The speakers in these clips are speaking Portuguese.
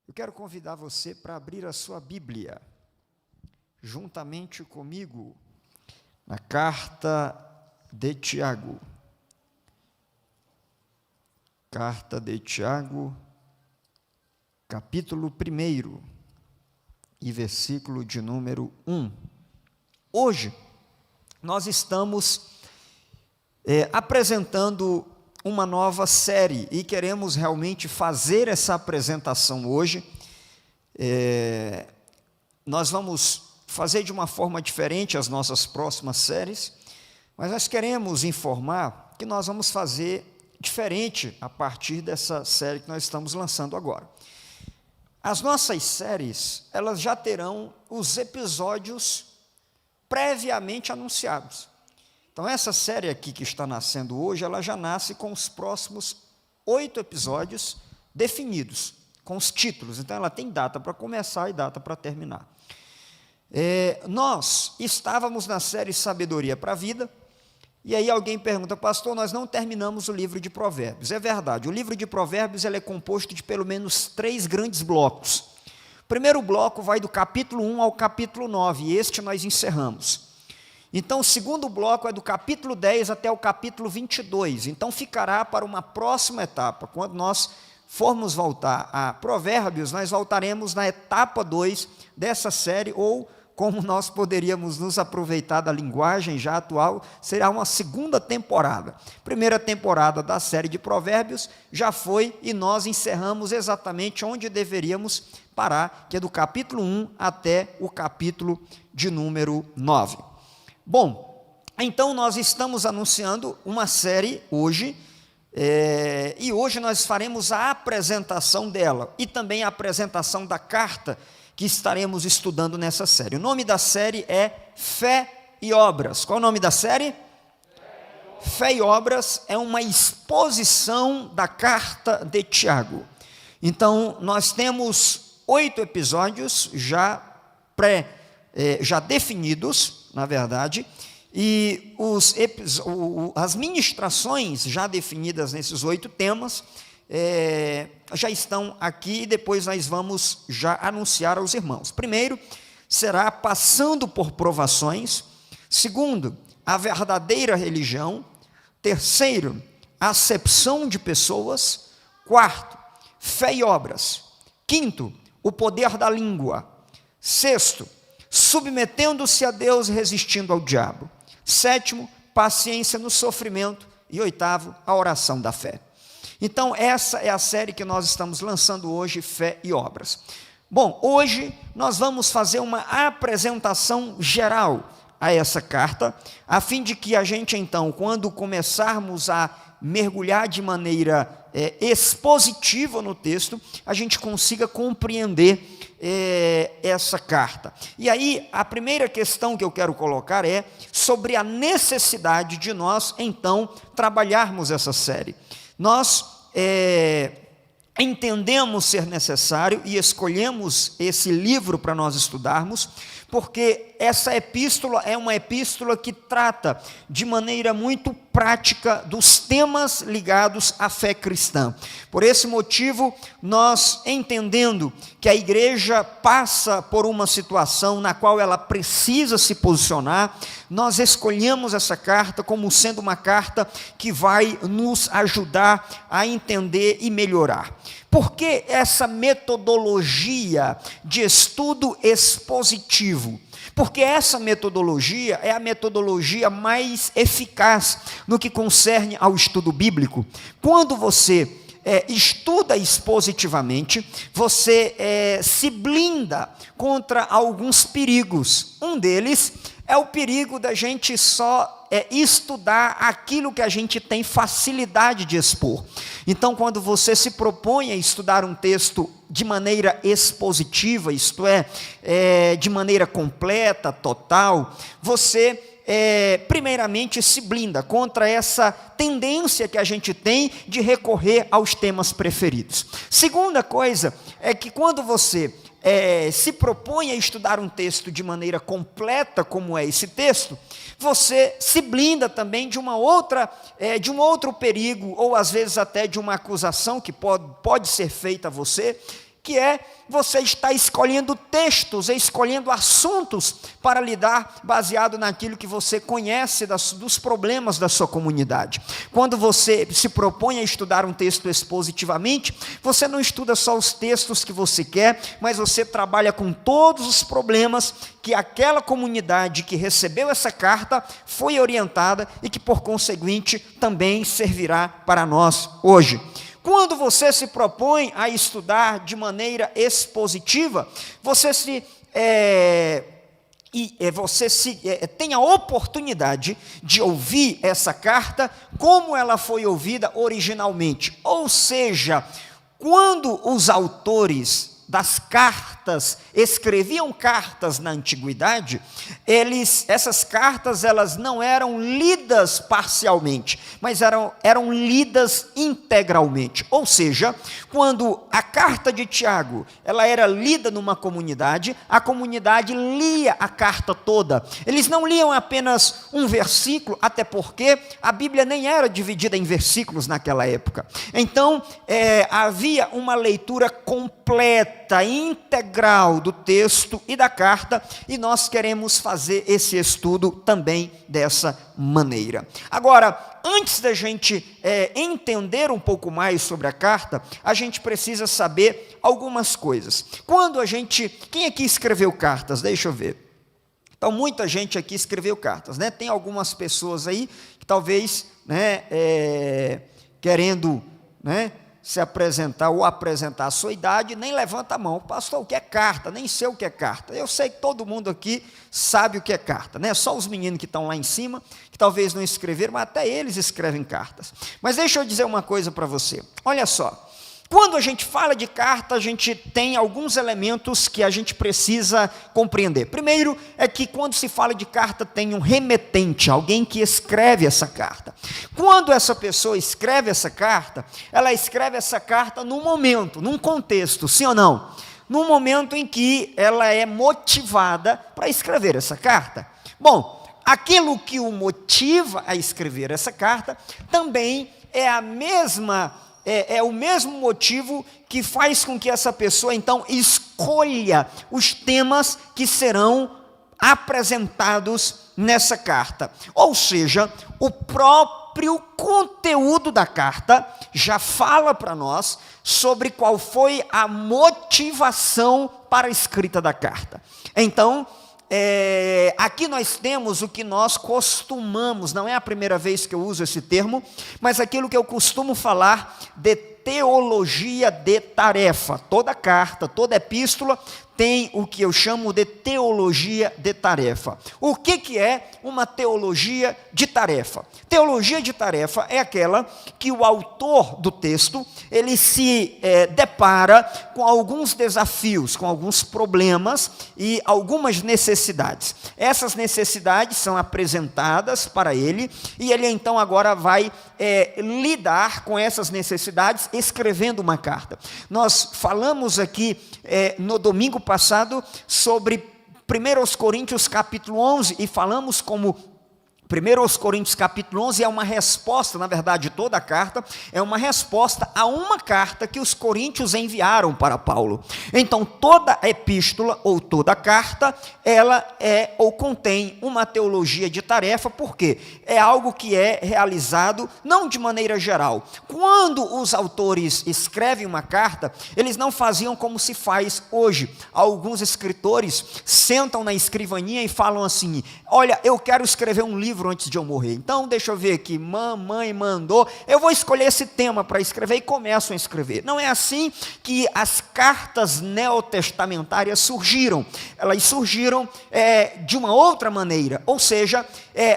Eu quero convidar você para abrir a sua Bíblia, juntamente comigo, na carta de Tiago. Carta de Tiago, capítulo 1 e versículo de número 1. Hoje, nós estamos apresentando uma nova série e queremos realmente fazer essa apresentação hoje. Nós vamos fazer de uma forma diferente as nossas próximas séries, mas nós queremos informar que nós vamos fazer diferente a partir dessa série que nós estamos lançando agora. As nossas séries, elas já terão os episódios previamente anunciados. Então, essa série aqui que está nascendo hoje, ela já nasce com os próximos 8 episódios definidos, com os títulos. Então, ela tem data para começar e data para terminar. Nós estávamos na série Sabedoria para a Vida, e aí alguém pergunta, pastor, nós não terminamos o livro de Provérbios. É verdade, o livro de Provérbios ele é composto de pelo menos 3 grandes blocos. O primeiro bloco vai do capítulo 1 ao capítulo 9, e este nós encerramos. Então, o segundo bloco é do capítulo 10 até o capítulo 22. Então, ficará para uma próxima etapa. Quando nós formos voltar a Provérbios, nós voltaremos na etapa 2 dessa série, ou, como nós poderíamos nos aproveitar da linguagem já atual, será uma segunda temporada. Primeira temporada da série de Provérbios já foi, e nós encerramos exatamente onde deveríamos parar, que é do capítulo 1 até o capítulo de número 9. Bom, então nós estamos anunciando uma série hoje, e hoje nós faremos a apresentação dela, e também a apresentação da carta que estaremos estudando nessa série. O nome da série é Fé e Obras. Qual é o nome da série? Fé e Obras é uma exposição da carta de Tiago. Então, nós temos 8 episódios já definidos, na verdade, e as ministrações já definidas nesses 8 temas já estão aqui, e depois nós vamos já anunciar aos irmãos. Primeiro, será passando por provações. Segundo, a verdadeira religião. Terceiro, acepção de pessoas. Quarto, fé e obras. Quinto, o poder da língua. Sexto, submetendo-se a Deus e resistindo ao diabo. Sétimo, paciência no sofrimento. E oitavo, a oração da fé. Então, essa é a série que nós estamos lançando hoje, Fé e Obras. Bom, hoje nós vamos fazer uma apresentação geral a essa carta, a fim de que a gente, então, quando começarmos a mergulhar de maneira expositiva no texto, a gente consiga compreender essa carta. E aí, a primeira questão que eu quero colocar é sobre a necessidade de nós, então, trabalharmos essa série. Nós entendemos ser necessário e escolhemos esse livro para nós estudarmos, porque essa epístola é uma epístola que trata de maneira muito prática dos temas ligados à fé cristã. Por esse motivo, nós, entendendo que a igreja passa por uma situação na qual ela precisa se posicionar, nós escolhemos essa carta como sendo uma carta que vai nos ajudar a entender e melhorar. Por que essa metodologia de estudo expositivo? Porque essa metodologia é a metodologia mais eficaz no que concerne ao estudo bíblico. Quando você estuda expositivamente, você se blinda contra alguns perigos. Um deles é o perigo da gente só estudar aquilo que a gente tem facilidade de expor. Então, quando você se propõe a estudar um texto de maneira expositiva, isto é, de maneira completa, total, você primeiramente se blinda contra essa tendência que a gente tem de recorrer aos temas preferidos. Segunda coisa é que quando você se propõe a estudar um texto de maneira completa, como é esse texto, você se blinda também de um outro perigo, ou às vezes até de uma acusação que pode ser feita a você, que é você estar escolhendo textos, escolhendo assuntos para lidar baseado naquilo que você conhece dos problemas da sua comunidade. Quando você se propõe a estudar um texto expositivamente, você não estuda só os textos que você quer, mas você trabalha com todos os problemas que aquela comunidade que recebeu essa carta foi orientada e que, por conseguinte, também servirá para nós hoje. Quando você se propõe a estudar de maneira expositiva, você tem a oportunidade de ouvir essa carta como ela foi ouvida originalmente. Ou seja, quando os autores das cartas escreviam cartas na antiguidade, essas cartas elas não eram lidas parcialmente, mas eram lidas integralmente. Ou seja, quando a carta de Tiago ela era lida numa comunidade, a comunidade lia a carta toda. Eles não liam apenas um versículo, até porque a Bíblia nem era dividida em versículos naquela época. Então, havia uma leitura completa, integral do texto e da carta, e nós queremos fazer esse estudo também dessa maneira. Agora, antes da gente entender um pouco mais sobre a carta, a gente precisa saber algumas coisas. Quem aqui escreveu cartas? Deixa eu ver. Então, muita gente aqui escreveu cartas, né? Tem algumas pessoas aí que talvez, né, querendo, né, se apresentar ou apresentar a sua idade, nem levanta a mão. Pastor, o que é carta? Nem sei o que é carta. Eu sei que todo mundo aqui sabe o que é carta, né? Só os meninos que estão lá em cima, que talvez não escreveram, mas até eles escrevem cartas. Mas deixa eu dizer uma coisa para você. Olha só. Quando a gente fala de carta, a gente tem alguns elementos que a gente precisa compreender. Primeiro é que quando se fala de carta, tem um remetente, alguém que escreve essa carta. Quando essa pessoa escreve essa carta, ela escreve essa carta num momento, num contexto, sim ou não? Num momento em que ela é motivada para escrever essa carta. Bom, aquilo que o motiva a escrever essa carta também é o mesmo motivo que faz com que essa pessoa, então, escolha os temas que serão apresentados nessa carta. Ou seja, o próprio conteúdo da carta já fala para nós sobre qual foi a motivação para a escrita da carta. Então, aqui nós temos o que nós costumamos, não é a primeira vez que eu uso esse termo, mas aquilo que eu costumo falar de teologia de tarefa. Toda carta, toda epístola tem o que eu chamo de teologia de tarefa. O que é uma teologia de tarefa? Teologia de tarefa é aquela que o autor do texto, ele se depara com alguns desafios, com alguns problemas e algumas necessidades. Essas necessidades são apresentadas para ele e ele então agora vai lidar com essas necessidades escrevendo uma carta. Nós falamos aqui no domingo passado sobre 1 Coríntios capítulo 11 e falamos como 1 Coríntios capítulo 11 é uma resposta, na verdade toda a carta é uma resposta a uma carta que os coríntios enviaram para Paulo. Então toda epístola ou toda carta, ela ou contém uma teologia de tarefa, porque é algo que é realizado não de maneira geral. Quando os autores escrevem uma carta, eles não faziam como se faz hoje. Alguns escritores sentam na escrivaninha e falam assim: olha, eu quero escrever um livro antes de eu morrer, então deixa eu ver aqui, mamãe mandou, eu vou escolher esse tema para escrever e começam a escrever. Não é assim que as cartas neotestamentárias surgiram. Elas surgiram de uma outra maneira, ou seja,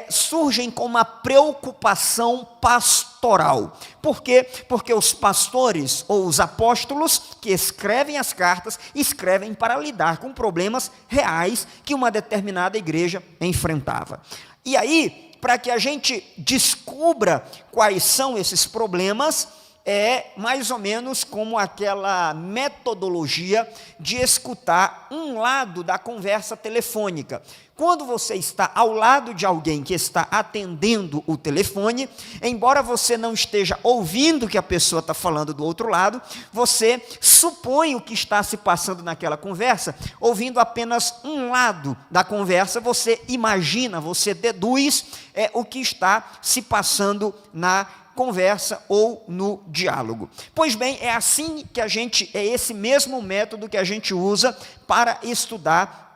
surgem com uma preocupação pastoral. Por quê? Porque os pastores ou os apóstolos que escrevem as cartas, escrevem para lidar com problemas reais que uma determinada igreja enfrentava. E aí, para que a gente descubra quais são esses problemas, é mais ou menos como aquela metodologia de escutar um lado da conversa telefônica. Quando você está ao lado de alguém que está atendendo o telefone, embora você não esteja ouvindo o que a pessoa está falando do outro lado, você supõe o que está se passando naquela conversa, ouvindo apenas um lado da conversa, você imagina, você deduz o que está se passando na conversa ou no diálogo. Pois bem, é esse mesmo método que a gente usa para estudar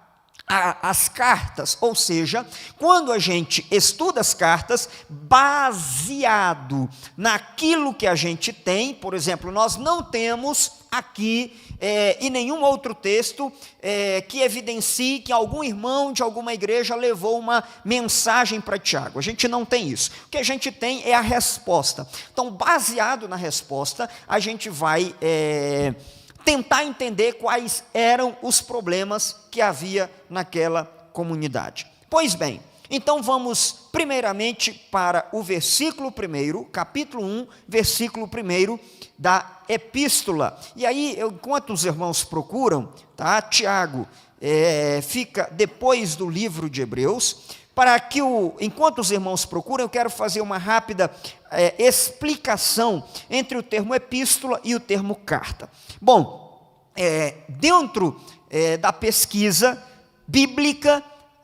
as cartas, ou seja, quando a gente estuda as cartas, baseado naquilo que a gente tem, por exemplo, nós não temos aqui em nenhum outro texto que evidencie que algum irmão de alguma igreja levou uma mensagem para Tiago. A gente não tem isso. O que a gente tem é a resposta. Então, baseado na resposta, a gente vai tentar entender quais eram os problemas que havia naquela comunidade. Pois bem, então vamos primeiramente para o versículo 1, capítulo 1, versículo 1 da epístola. E aí, enquanto os irmãos procuram, tá? Tiago fica depois do livro de Hebreus. Para que enquanto os irmãos procuram, eu quero fazer uma rápida explicação entre o termo epístola e o termo carta. Bom, dentro da pesquisa bíblica,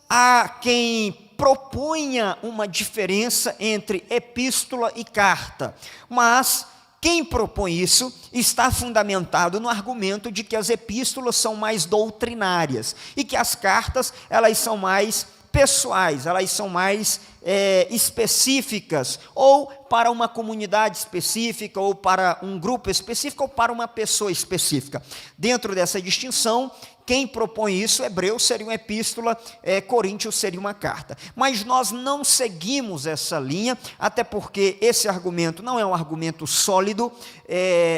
há quem proponha uma diferença entre epístola e carta, mas quem propõe isso está fundamentado no argumento de que as epístolas são mais doutrinárias e que as cartas elas são mais pessoais, elas são mais específicas, ou para uma comunidade específica, ou para um grupo específico, ou para uma pessoa específica. Dentro dessa distinção, quem propõe isso, Hebreus seria uma epístola, Coríntios seria uma carta. Mas nós não seguimos essa linha, até porque esse argumento não é um argumento sólido.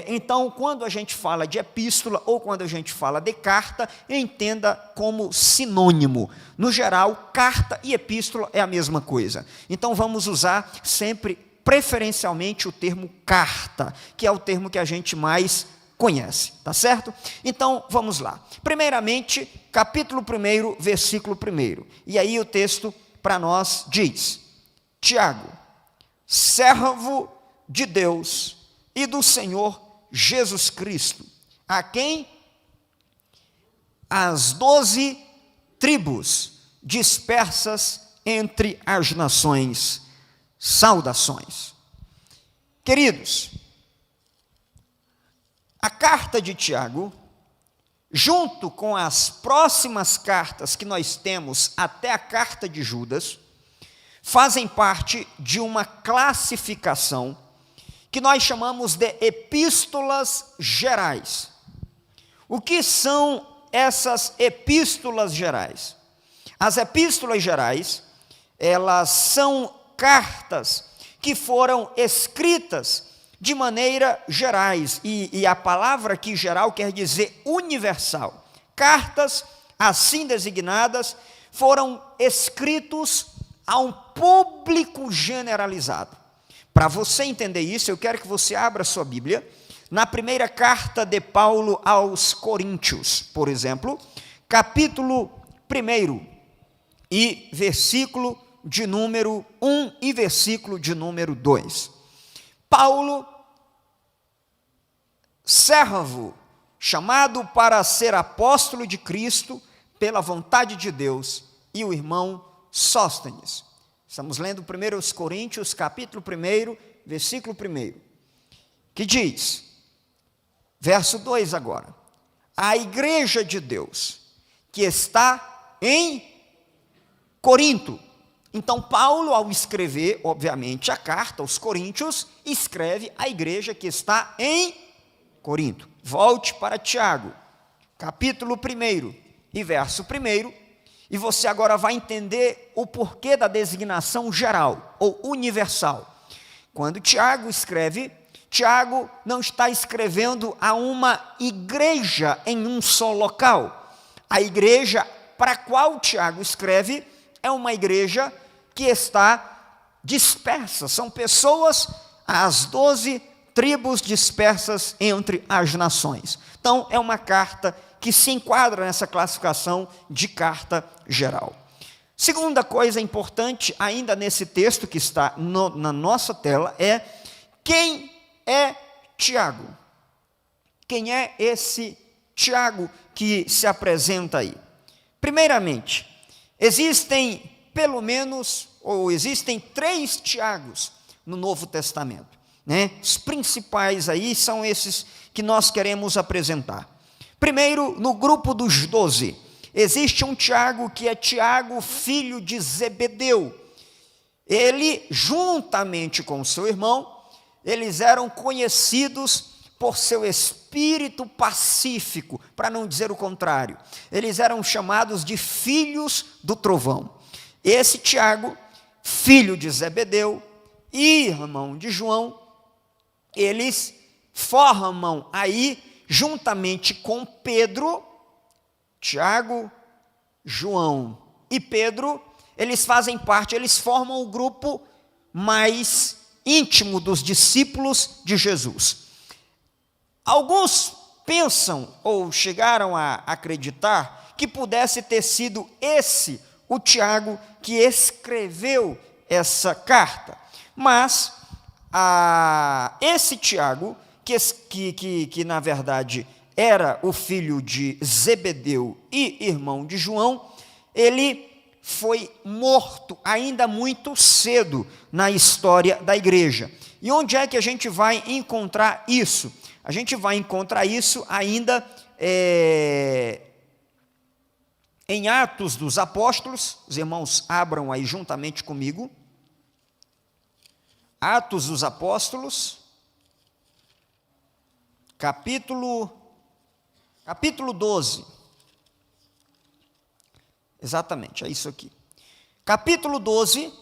Então, quando a gente fala de epístola ou quando a gente fala de carta, entenda como sinônimo. No geral, carta e epístola é a mesma coisa. Então, vamos usar sempre, preferencialmente, o termo carta, que é o termo que a gente mais conhece, tá certo? Então, vamos lá. Primeiramente, capítulo 1, versículo 1. E aí o texto para nós diz: Tiago, servo de Deus e do Senhor Jesus Cristo, a quem as 12 tribos dispersas entre as nações, saudações. Queridos, a carta de Tiago, junto com as próximas cartas que nós temos até a carta de Judas, fazem parte de uma classificação que nós chamamos de epístolas gerais. O que são essas epístolas gerais? As epístolas gerais, elas são cartas que foram escritas de maneira gerais, e a palavra aqui geral quer dizer universal. Cartas assim designadas foram escritos a um público generalizado. Para você entender isso, eu quero que você abra sua Bíblia na primeira carta de Paulo aos Coríntios, por exemplo, capítulo 1 e versículo de número 1 e versículo de número 2. Paulo, servo, chamado para ser apóstolo de Cristo pela vontade de Deus, e o irmão Sóstenes. Estamos lendo 1 Coríntios, capítulo 1, versículo 1, que diz, verso 2 agora: a igreja de Deus, que está em Corinto. Então, Paulo, ao escrever, obviamente, a carta aos Coríntios, escreve a igreja que está em Corinto. Volte para Tiago, capítulo 1 e verso 1, e você agora vai entender o porquê da designação geral ou universal. Quando Tiago escreve, Tiago não está escrevendo a uma igreja em um só local. A igreja para a qual Tiago escreve é uma igreja que está dispersa. São pessoas, as 12 tribos dispersas entre as nações. Então, é uma carta que se enquadra nessa classificação de carta geral. Segunda coisa importante, ainda nesse texto que está na nossa tela, é quem é Tiago. Quem é esse Tiago que se apresenta aí? Primeiramente, existem três Tiagos no Novo Testamento, né? Os principais aí são esses que nós queremos apresentar. Primeiro, no grupo dos 12, existe um Tiago que é Tiago, filho de Zebedeu. Ele, juntamente com seu irmão, eles eram conhecidos por seu espírito pacífico, para não dizer o contrário. Eles eram chamados de filhos do trovão. Esse Tiago, filho de Zebedeu, irmão de João, eles formam aí, juntamente com Pedro, Tiago, João e Pedro, eles formam o grupo mais íntimo dos discípulos de Jesus. Alguns pensam ou chegaram a acreditar que pudesse ter sido esse o Tiago que escreveu essa carta, mas esse Tiago, que na verdade era o filho de Zebedeu e irmão de João, ele foi morto ainda muito cedo na história da igreja. E onde é que a gente vai encontrar isso? A gente vai encontrar isso ainda em Atos dos Apóstolos. Os irmãos abram aí juntamente comigo. Atos dos Apóstolos, capítulo 12. Exatamente, é isso aqui. Capítulo 12,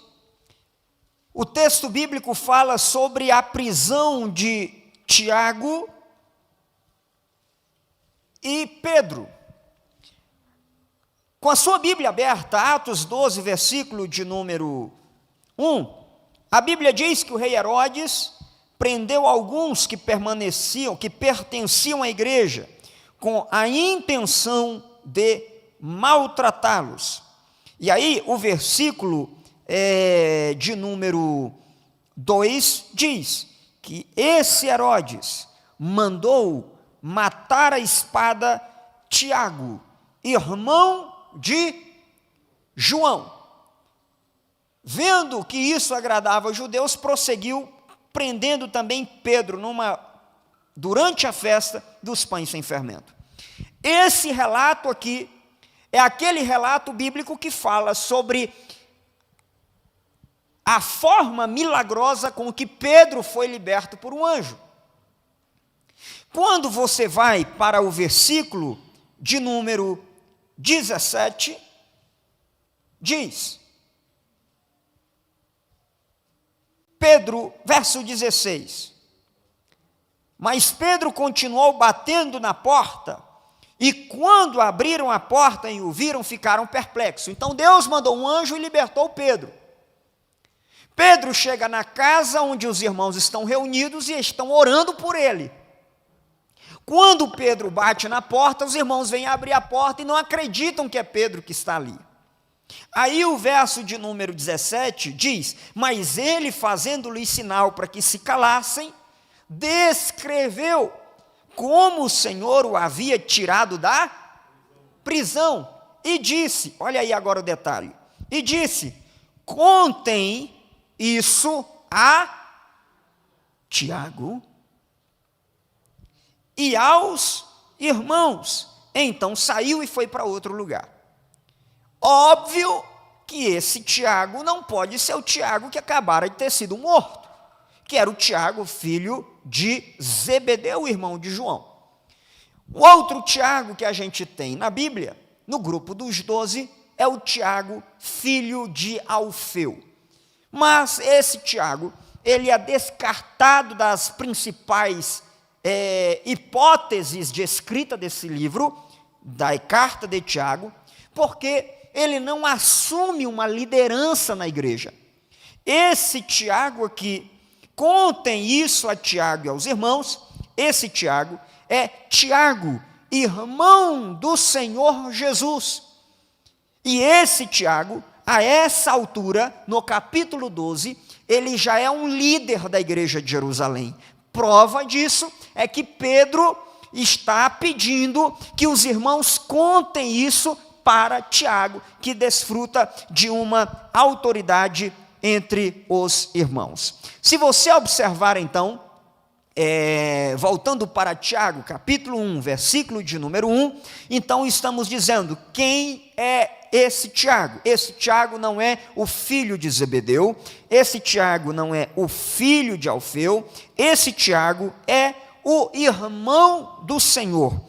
o texto bíblico fala sobre a prisão de Tiago e Pedro. Com a sua Bíblia aberta, Atos 12, versículo de número 1, a Bíblia diz que o rei Herodes prendeu alguns que pertenciam à igreja, com a intenção de maltratá-los. E aí, o versículo de número 2 diz que esse Herodes mandou matar a espada Tiago, irmão de João. Vendo que isso agradava aos judeus, prosseguiu prendendo também Pedro durante a festa dos pães sem fermento. Esse relato aqui é aquele relato bíblico que fala sobre a forma milagrosa com que Pedro foi liberto por um anjo. Quando você vai para o versículo de número 17, diz: Pedro, verso 16, mas Pedro continuou batendo na porta, e quando abriram a porta e o viram, ficaram perplexos. Então Deus mandou um anjo e libertou Pedro. Pedro chega na casa onde os irmãos estão reunidos e estão orando por ele. Quando Pedro bate na porta, os irmãos vêm abrir a porta e não acreditam que é Pedro que está ali. Aí o verso de número 17 diz: mas ele, fazendo-lhes sinal para que se calassem, descreveu como o Senhor o havia tirado da prisão, e disse, olha aí agora o detalhe, e disse: contem isso a Tiago e aos irmãos. Então saiu e foi para outro lugar. Óbvio que esse Tiago não pode ser o Tiago que acabara de ter sido morto, que era o Tiago, filho de Zebedeu, irmão de João. O outro Tiago que a gente tem na Bíblia, no grupo dos 12, é o Tiago, filho de Alfeu. Mas esse Tiago, ele é descartado das principais hipóteses de escrita desse livro, da carta de Tiago, porque ele não assume uma liderança na igreja. Esse Tiago aqui contem isso a Tiago e aos irmãos. Esse Tiago é Tiago, irmão do Senhor Jesus. E esse Tiago, a essa altura, no capítulo 12, ele já é um líder da igreja de Jerusalém. Prova disso é que Pedro está pedindo que os irmãos contem isso para Tiago, que desfruta de uma autoridade entre os irmãos. Se você observar então, voltando para Tiago, capítulo 1, versículo de número 1, então estamos dizendo, quem é esse Tiago? Esse Tiago não é o filho de Zebedeu, esse Tiago não é o filho de Alfeu, esse Tiago é o irmão do Senhor.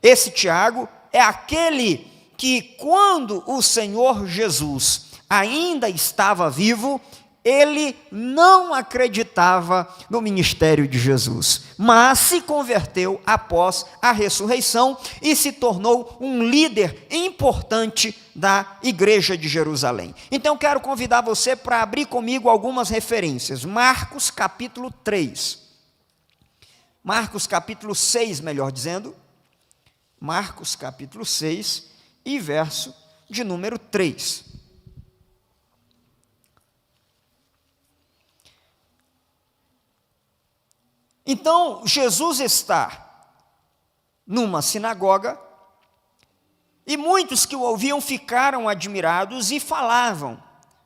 Esse Tiago é aquele que, quando o Senhor Jesus ainda estava vivo, ele não acreditava no ministério de Jesus, mas se converteu após a ressurreição e se tornou um líder importante da igreja de Jerusalém. Então quero convidar você para abrir comigo algumas referências. Marcos capítulo 3. Marcos capítulo 6, melhor dizendo. Marcos capítulo 6 e verso de número 3. Então, Jesus está numa sinagoga e muitos que o ouviam ficaram admirados e falavam,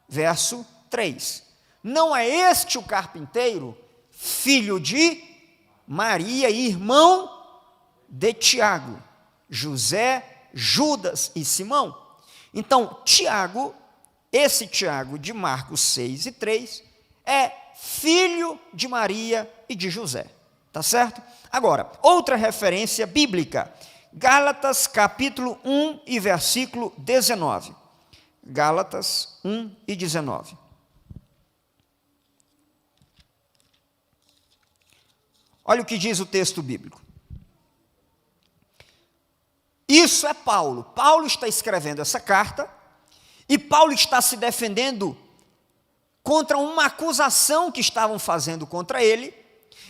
verso 3, não é este o carpinteiro, filho de Maria, irmão de Tiago, José, Judas e Simão? Então, Tiago, esse Tiago de Marcos 6 e 3, é filho de Maria e de José, tá certo? Agora, outra referência bíblica, Gálatas capítulo 1 e versículo 19. Gálatas 1 e 19. Olha o que diz o texto bíblico. Isso é Paulo. Paulo está escrevendo essa carta e Paulo está se defendendo contra uma acusação que estavam fazendo contra ele,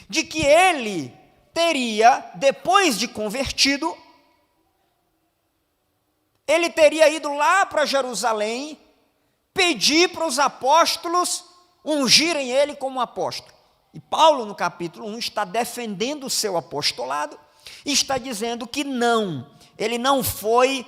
de que ele teria, depois de convertido, ele teria ido lá para Jerusalém, pedir para os apóstolos ungirem ele como apóstolo. E Paulo, no capítulo 1, está defendendo o seu apostolado, e está dizendo que não, ele não foi,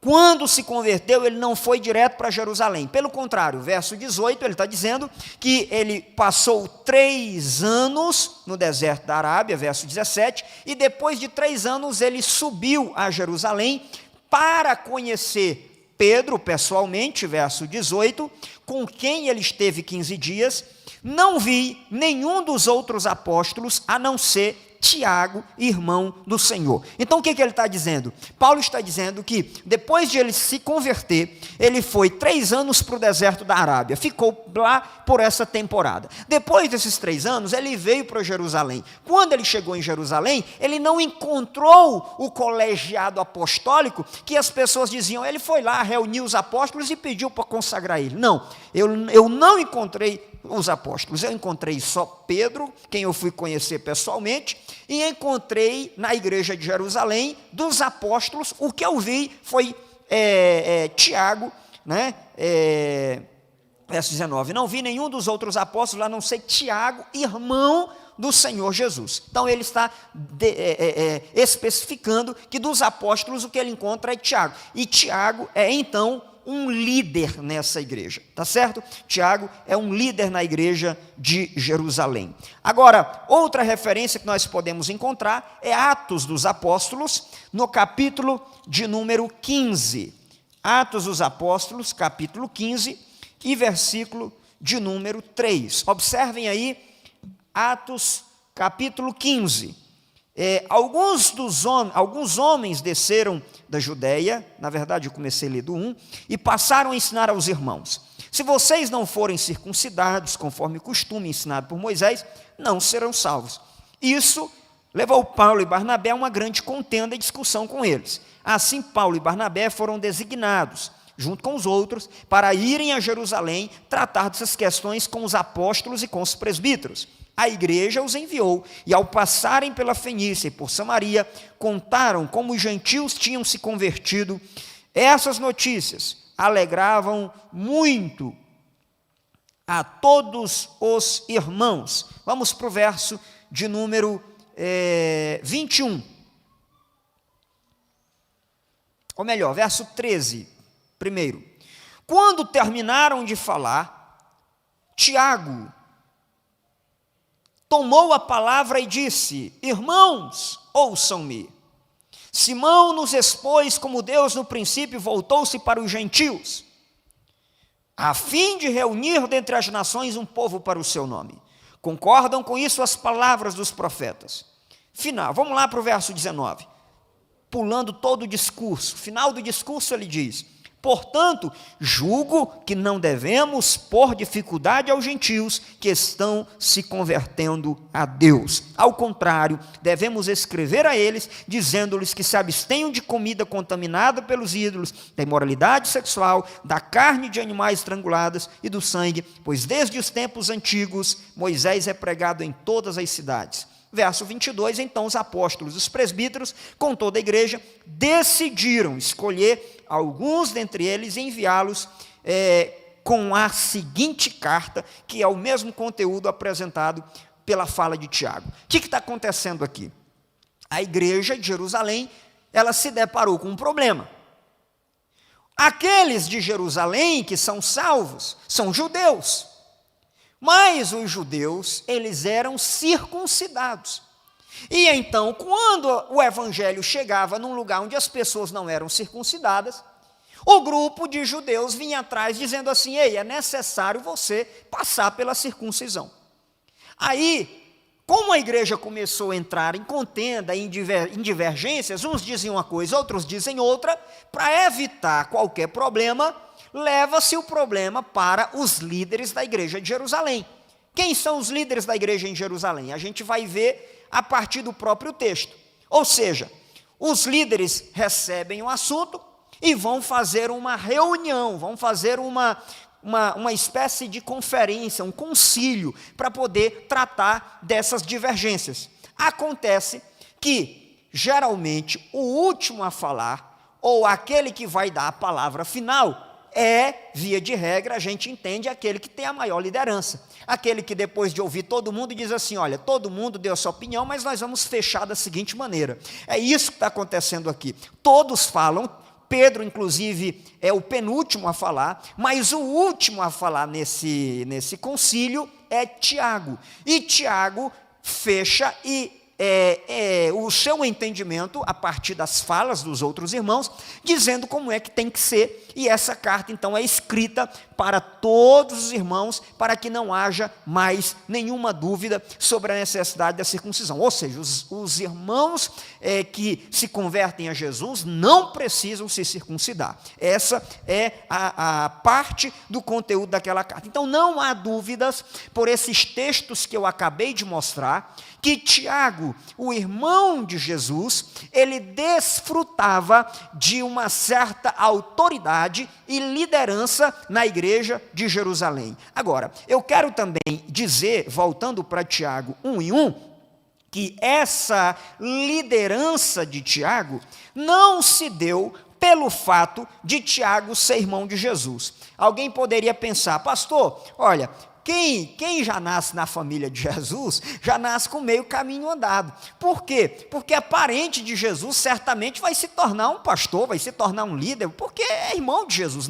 quando se converteu, ele não foi direto para Jerusalém. Pelo contrário, verso 18, ele está dizendo que ele passou 3 anos no deserto da Arábia, verso 17, e depois de 3 anos ele subiu a Jerusalém para conhecer Pedro pessoalmente, verso 18, com quem ele esteve 15 dias, não vi nenhum dos outros apóstolos, a não ser Tiago, irmão do Senhor. Então o que ele está dizendo? Paulo está dizendo que depois de ele se converter, ele foi 3 anos para o deserto da Arábia, ficou lá por essa temporada. Depois desses 3 anos, ele veio para Jerusalém. Quando ele chegou em Jerusalém, ele não encontrou o colegiado apostólico, que as pessoas diziam, ele foi lá, reuniu os apóstolos e pediu para consagrar ele. Não, eu não encontrei os apóstolos, eu encontrei só Pedro, quem eu fui conhecer pessoalmente, e encontrei na igreja de Jerusalém, dos apóstolos, o que eu vi foi Tiago, né? Verso 19, não vi nenhum dos outros apóstolos, a não ser Tiago, irmão do Senhor Jesus. Então ele está especificando que dos apóstolos o que ele encontra é Tiago, e Tiago é então um líder nessa igreja, tá certo? Tiago é um líder na igreja de Jerusalém. Agora, outra referência que nós podemos encontrar é Atos dos Apóstolos, no capítulo de número 15. Atos dos Apóstolos, capítulo 15, e versículo de número 3. Observem aí, Atos, capítulo 15. Alguns homens desceram da Judeia, na verdade eu comecei a ler do 1, e passaram a ensinar aos irmãos, se vocês não forem circuncidados, conforme o costume ensinado por Moisés, não serão salvos. Isso levou Paulo e Barnabé a uma grande contenda e discussão com eles. Assim Paulo e Barnabé foram designados, junto com os outros, para irem a Jerusalém tratar dessas questões com os apóstolos e com os presbíteros. a igreja os enviou, e ao passarem pela Fenícia e por Samaria, contaram como os gentios tinham se convertido. Essas notícias alegravam muito a todos os irmãos. Vamos para o verso de número 21. Ou melhor, verso 13, primeiro. Quando terminaram de falar, Tiago tomou a palavra e disse: irmãos, ouçam-me. Simão nos expôs como Deus no princípio voltou-se para os gentios, a fim de reunir dentre as nações um povo para o seu nome. Concordam com isso as palavras dos profetas. Final, vamos lá para o verso 19. Pulando todo o discurso. Final do discurso ele diz: portanto, julgo que não devemos pôr dificuldade aos gentios que estão se convertendo a Deus. Ao contrário, devemos escrever a eles, dizendo-lhes que se abstenham de comida contaminada pelos ídolos, da imoralidade sexual, da carne de animais estrangulados e do sangue, pois desde os tempos antigos Moisés é pregado em todas as cidades. Verso 22, então os apóstolos, os presbíteros, com toda a igreja, decidiram escolher alguns dentre eles e enviá-los com a seguinte carta, que é o mesmo conteúdo apresentado pela fala de Tiago. O que está acontecendo aqui? A igreja de Jerusalém, ela se deparou com um problema. Aqueles de Jerusalém que são salvos, são judeus. Mas os judeus, eles eram circuncidados. E então, quando o evangelho chegava num lugar onde as pessoas não eram circuncidadas, o grupo de judeus vinha atrás dizendo assim: ei, é necessário você passar pela circuncisão. Aí, como a igreja começou a entrar em contenda, em divergências, uns dizem uma coisa, outros dizem outra, para evitar qualquer problema, leva-se o problema para os líderes da igreja de Jerusalém. Quem são os líderes da igreja em Jerusalém? A gente vai ver a partir do próprio texto. Ou seja, os líderes recebem o assunto e vão fazer uma reunião, vão fazer uma espécie de conferência, um concílio, para poder tratar dessas divergências. Acontece que, geralmente, o último a falar, ou aquele que vai dar a palavra final, via de regra, a gente entende aquele que tem a maior liderança. Aquele que depois de ouvir todo mundo diz assim: olha, todo mundo deu a sua opinião, mas nós vamos fechar da seguinte maneira. É isso que está acontecendo aqui. Todos falam, Pedro inclusive é o penúltimo a falar, mas o último a falar nesse concílio é Tiago. E Tiago fecha o seu entendimento a partir das falas dos outros irmãos, dizendo como é que tem que ser, e essa carta então é escrita para todos os irmãos, para que não haja mais nenhuma dúvida sobre a necessidade da circuncisão. Ou seja, os irmãos que se convertem a Jesus não precisam se circuncidar. Essa é a parte do conteúdo daquela carta. Então não há dúvidas, por esses textos que eu acabei de mostrar, que Tiago, o irmão de Jesus, ele desfrutava de uma certa autoridade e liderança na igreja de Jerusalém. Agora, eu quero também dizer, voltando para Tiago 1:1, que essa liderança de Tiago não se deu pelo fato de Tiago ser irmão de Jesus. Alguém poderia pensar: pastor, olha, quem já nasce na família de Jesus, já nasce com meio caminho andado. Por quê? Porque a parente de Jesus certamente vai se tornar um pastor, vai se tornar um líder, porque é irmão de Jesus.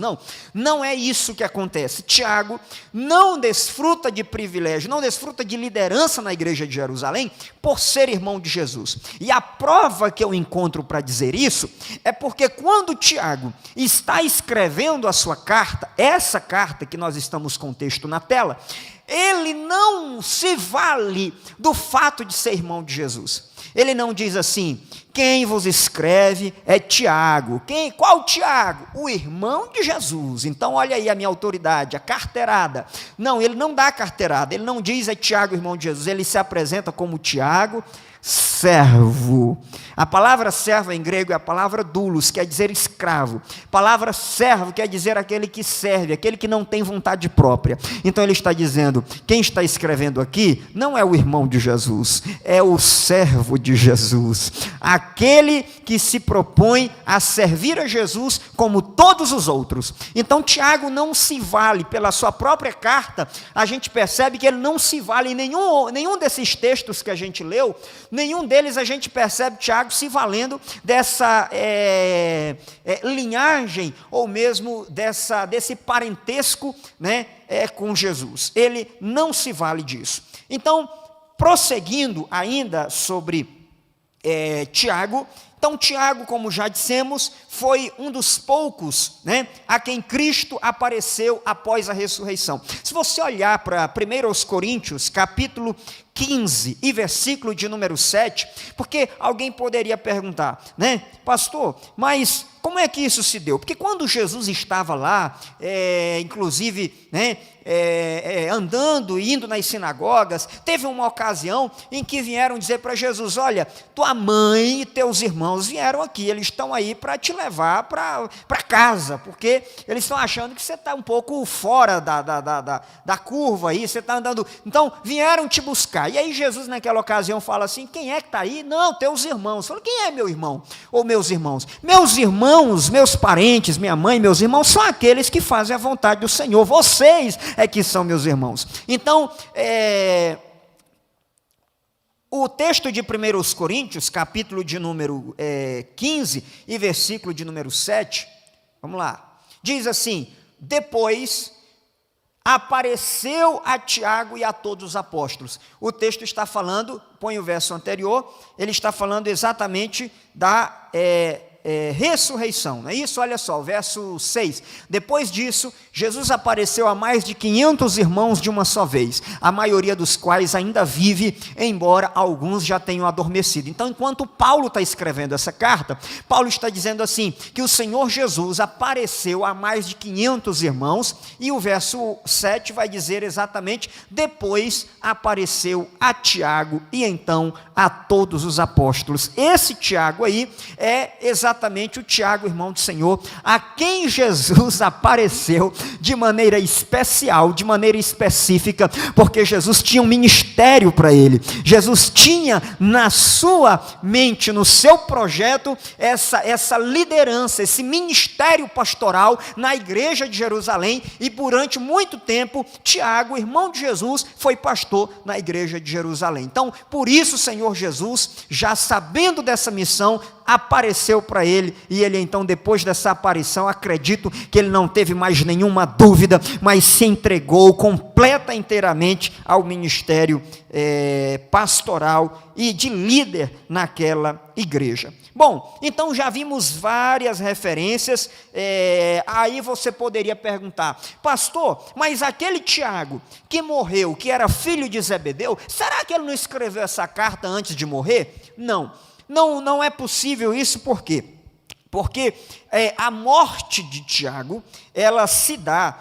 Não é isso que acontece. Tiago não desfruta de privilégio, não desfruta de liderança na igreja de Jerusalém por ser irmão de Jesus. E a prova que eu encontro para dizer isso é porque quando Tiago está escrevendo a sua carta, essa carta que nós estamos com o texto na tela, ele não se vale do fato de ser irmão de Jesus. Ele não diz assim: quem vos escreve é Tiago. Qual Tiago? O irmão de Jesus. Então olha aí a minha autoridade, a carteirada. Não, ele não dá a carteirada, ele não diz é Tiago, irmão de Jesus. Ele se apresenta como Tiago, servo. A palavra servo em grego é a palavra doulos, quer dizer escravo. A palavra servo quer dizer aquele que serve, aquele que não tem vontade própria. Então ele está dizendo, quem está escrevendo aqui não é o irmão de Jesus, é o servo de Jesus. Aquele que se propõe a servir a Jesus como todos os outros. Então Tiago não se vale pela sua própria carta, a gente percebe que ele não se vale em nenhum desses textos que a gente leu, nenhum deles a gente percebe Tiago se valendo dessa linhagem, ou mesmo desse parentesco, né, com Jesus. Ele não se vale disso. Então, prosseguindo ainda sobre Tiago, então Tiago, como já dissemos, foi um dos poucos, né, a quem Cristo apareceu após a ressurreição. Se você olhar para 1 Coríntios, capítulo 15 e versículo de número 7, porque alguém poderia perguntar, né, pastor, mas como é que isso se deu? Porque quando Jesus estava lá, inclusive, né, andando e indo nas sinagogas, teve uma ocasião em que vieram dizer para Jesus, olha, tua mãe e teus irmãos vieram aqui, eles estão aí para te levar para casa, porque eles estão achando que você está um pouco fora da curva aí, você está andando, então vieram te buscar. E aí Jesus naquela ocasião fala assim, quem é que está aí? Não, teus irmãos. Fala, quem é meu irmão? Ou meus irmãos? Meus irmãos, meus parentes, minha mãe, meus irmãos, são aqueles que fazem a vontade do Senhor, vocês é que são meus irmãos. Então, o texto de 1 Coríntios, capítulo de número 15 e versículo de número 7, vamos lá, diz assim, depois apareceu a Tiago e a todos os apóstolos. O texto está falando, põe o verso anterior, ele está falando exatamente da ressurreição, não é isso? Olha só, o verso 6. Depois disso, Jesus apareceu a mais de 500 irmãos de uma só vez, a maioria dos quais ainda vive, embora alguns já tenham adormecido. Então, enquanto Paulo está escrevendo essa carta, Paulo está dizendo assim, que o Senhor Jesus apareceu a mais de 500 irmãos, e o verso 7 vai dizer exatamente, depois apareceu a Tiago, e então a todos os apóstolos. Esse Tiago aí é exatamente o Tiago, irmão do Senhor, a quem Jesus apareceu de maneira especial, de maneira específica, porque Jesus tinha um ministério para ele. Jesus tinha na sua mente, no seu projeto, essa liderança, esse ministério pastoral na igreja de Jerusalém, e durante muito tempo, Tiago, irmão de Jesus, foi pastor na igreja de Jerusalém. Então, por isso o Senhor Jesus, já sabendo dessa missão, apareceu para ele, e ele então, depois dessa aparição, acredito que ele não teve mais nenhuma dúvida, mas se entregou completa inteiramente ao ministério pastoral e de líder naquela igreja. Bom, então já vimos várias referências, aí você poderia perguntar, pastor, mas aquele Tiago que morreu, que era filho de Zebedeu, será que ele não escreveu essa carta antes de morrer? Não é possível isso, por quê? Porque a morte de Tiago, ela se dá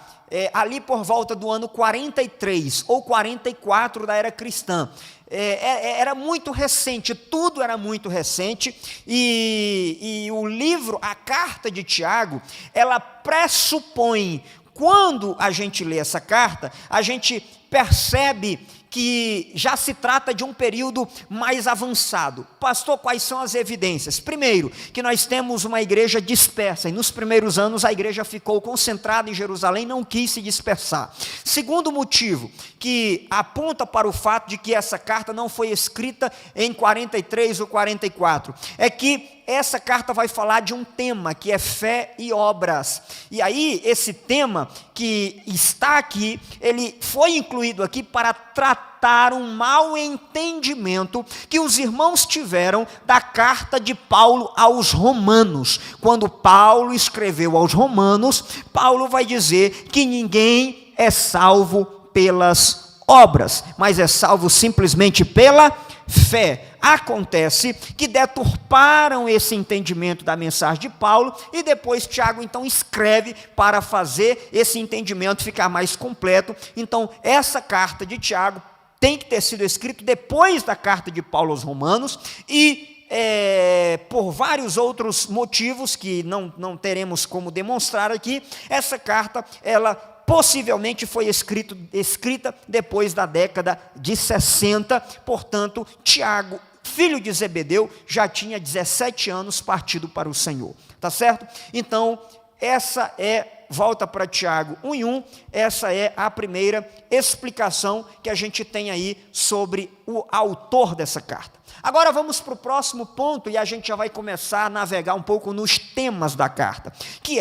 ali por volta do ano 43 ou 44 da era cristã. Era muito recente, tudo era muito recente, e o livro, a carta de Tiago, ela pressupõe, quando a gente lê essa carta, a gente percebe que já se trata de um período mais avançado. Pastor, quais são as evidências? Primeiro, que nós temos uma igreja dispersa, e nos primeiros anos a igreja ficou concentrada em Jerusalém, não quis se dispersar. Segundo motivo, que aponta para o fato de que essa carta não foi escrita em 43 ou 44, é que essa carta vai falar de um tema que é fé e obras. E aí, esse tema que está aqui, ele foi incluído aqui para tratar um mau entendimento que os irmãos tiveram da carta de Paulo aos Romanos. Quando Paulo escreveu aos Romanos, Paulo vai dizer que ninguém é salvo pelas obras, mas é salvo simplesmente pela fé. Acontece que deturparam esse entendimento da mensagem de Paulo, e depois Tiago então escreve para fazer esse entendimento ficar mais completo. Então essa carta de Tiago tem que ter sido escrito depois da carta de Paulo aos Romanos e por vários outros motivos que não teremos como demonstrar aqui, essa carta, ela possivelmente foi escrita depois da década de 60, portanto, Tiago, filho de Zebedeu, já tinha 17 anos partido para o Senhor, tá certo? Então, volta para Tiago 1:1, essa é a primeira explicação que a gente tem aí sobre o autor dessa carta. Agora vamos para o próximo ponto e a gente já vai começar a navegar um pouco nos temas da carta, que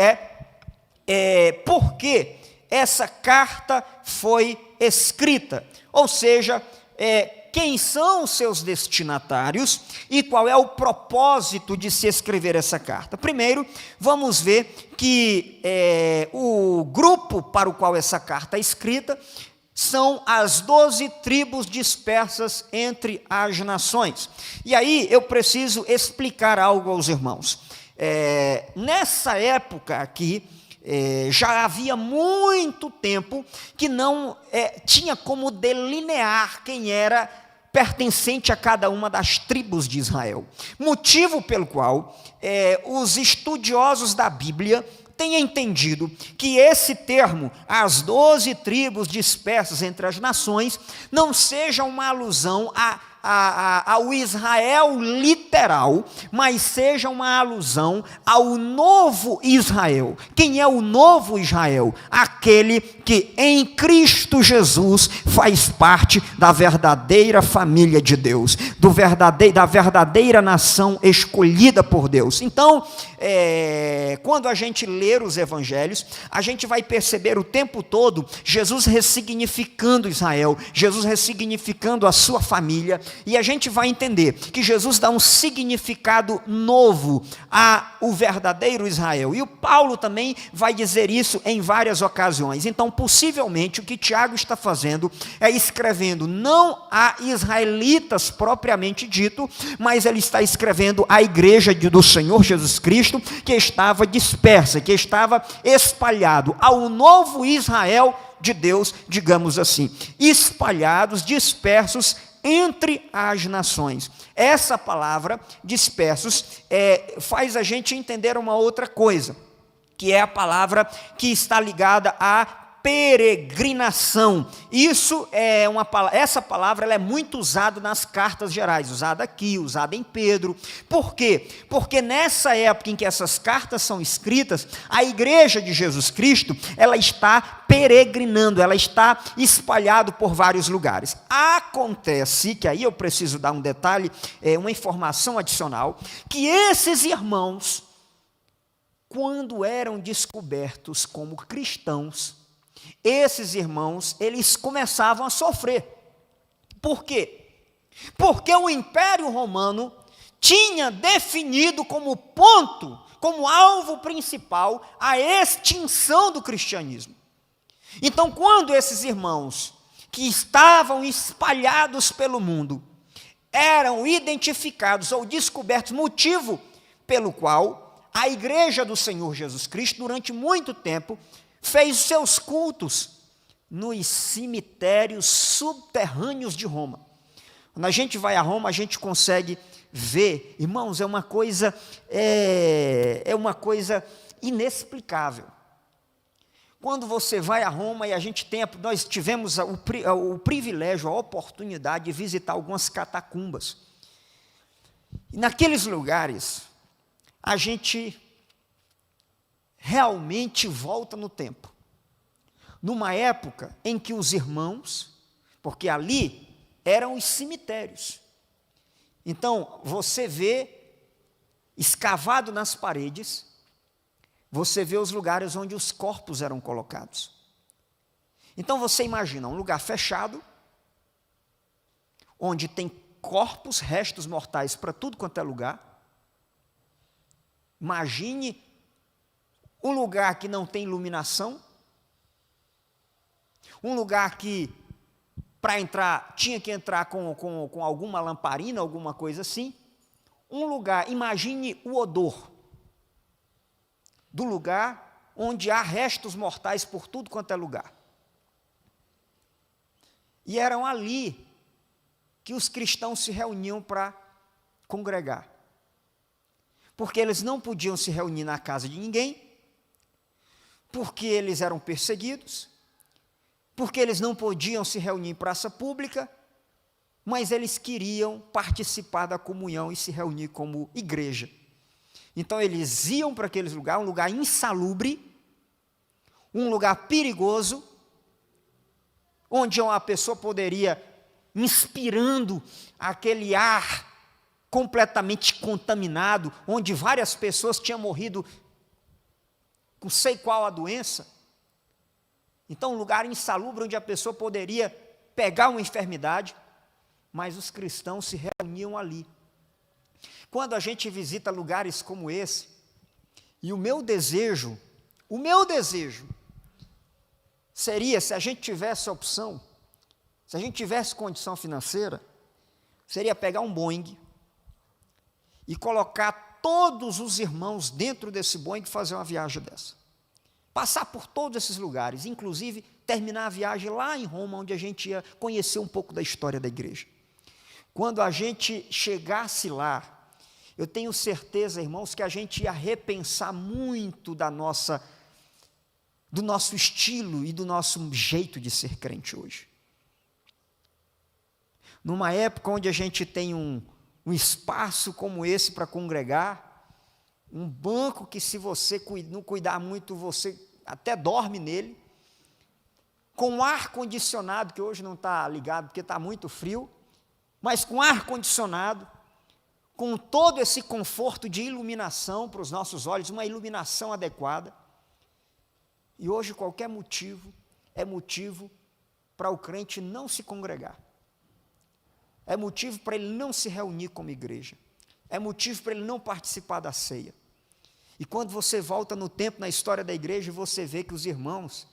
por que essa carta foi escrita, ou seja, quem são os seus destinatários e qual é o propósito de se escrever essa carta. Primeiro, vamos ver que o grupo para o qual essa carta é escrita são as 12 tribos dispersas entre as nações. E aí eu preciso explicar algo aos irmãos. Nessa época aqui, já havia muito tempo que não tinha como delinear quem era pertencente a cada uma das tribos de Israel. Motivo pelo qual os estudiosos da Bíblia têm entendido que esse termo, as 12 tribos dispersas entre as nações, não seja uma alusão ao Israel literal, mas seja uma alusão ao novo Israel. Quem é o novo Israel? Aquele que em Cristo Jesus faz parte da verdadeira família de Deus, da verdadeira nação escolhida por Deus. Então, quando a gente ler os evangelhos, a gente vai perceber o tempo todo Jesus ressignificando Israel, Jesus ressignificando a sua família, e a gente vai entender que Jesus dá um significado novo ao verdadeiro Israel. E o Paulo também vai dizer isso em várias ocasiões. Então, possivelmente, o que Tiago está fazendo é escrevendo não a israelitas propriamente dito, mas ele está escrevendo à igreja do Senhor Jesus Cristo, que estava dispersa, que estava espalhado, ao novo Israel de Deus, digamos assim, espalhados, dispersos entre as nações. Essa palavra, dispersos, faz a gente entender uma outra coisa, que é a palavra que está ligada à peregrinação. Essa palavra ela é muito usada nas cartas gerais, usada aqui, usada em Pedro. Por quê? Porque nessa época em que essas cartas são escritas, a igreja de Jesus Cristo, ela está peregrinando, ela está espalhada por vários lugares. Acontece, que aí eu preciso dar um detalhe, uma informação adicional, que esses irmãos, quando eram descobertos como cristãos, esses irmãos, eles começavam a sofrer. Por quê? Porque o Império Romano tinha definido como ponto, como alvo principal, a extinção do cristianismo. Então, quando esses irmãos, que estavam espalhados pelo mundo, eram identificados ou descobertos, motivo pelo qual a igreja do Senhor Jesus Cristo, durante muito tempo, fez seus cultos nos cemitérios subterrâneos de Roma. Quando a gente vai a Roma, a gente consegue ver, irmãos, é uma coisa inexplicável. Quando você vai a Roma, e nós tivemos o privilégio, a oportunidade de visitar algumas catacumbas. E naqueles lugares, a gente realmente volta no tempo. Numa época em que os irmãos, porque ali eram os cemitérios. Então, você vê, escavado nas paredes, você vê os lugares onde os corpos eram colocados. Então, você imagina um lugar fechado, onde tem corpos, restos mortais para tudo quanto é lugar. Imagine um lugar que não tem iluminação, um lugar que, para entrar, tinha que entrar com alguma lamparina, alguma coisa assim. Um lugar, imagine o odor do lugar onde há restos mortais por tudo quanto é lugar. E eram ali que os cristãos se reuniam para congregar. Porque eles não podiam se reunir na casa de ninguém, porque eles eram perseguidos, porque eles não podiam se reunir em praça pública, mas eles queriam participar da comunhão e se reunir como igreja. Então eles iam para aqueles lugares, um lugar insalubre, um lugar perigoso, onde uma pessoa poderia, inspirando aquele ar completamente contaminado, onde várias pessoas tinham morrido com sei qual a doença. Então, um lugar insalubre onde a pessoa poderia pegar uma enfermidade, mas os cristãos se reuniam ali. Quando a gente visita lugares como esse, e o meu desejo seria, se a gente tivesse opção, se a gente tivesse condição financeira, seria pegar um Boeing e colocar todos os irmãos dentro desse Boeing e fazer uma viagem dessa. Passar por todos esses lugares, inclusive terminar a viagem lá em Roma, onde a gente ia conhecer um pouco da história da igreja. Quando a gente chegasse lá, eu tenho certeza, irmãos, que a gente ia repensar muito do nosso estilo e do nosso jeito de ser crente hoje. Numa época onde a gente tem um espaço como esse para congregar, um banco que, se você não cuidar muito, você até dorme nele, com ar-condicionado, que hoje não está ligado porque está muito frio, mas com ar-condicionado, com todo esse conforto de iluminação para os nossos olhos, uma iluminação adequada. E hoje qualquer motivo é motivo para o crente não se congregar. É motivo para ele não se reunir como igreja. É motivo para ele não participar da ceia. E quando você volta no tempo, na história da igreja, você vê que os irmãos,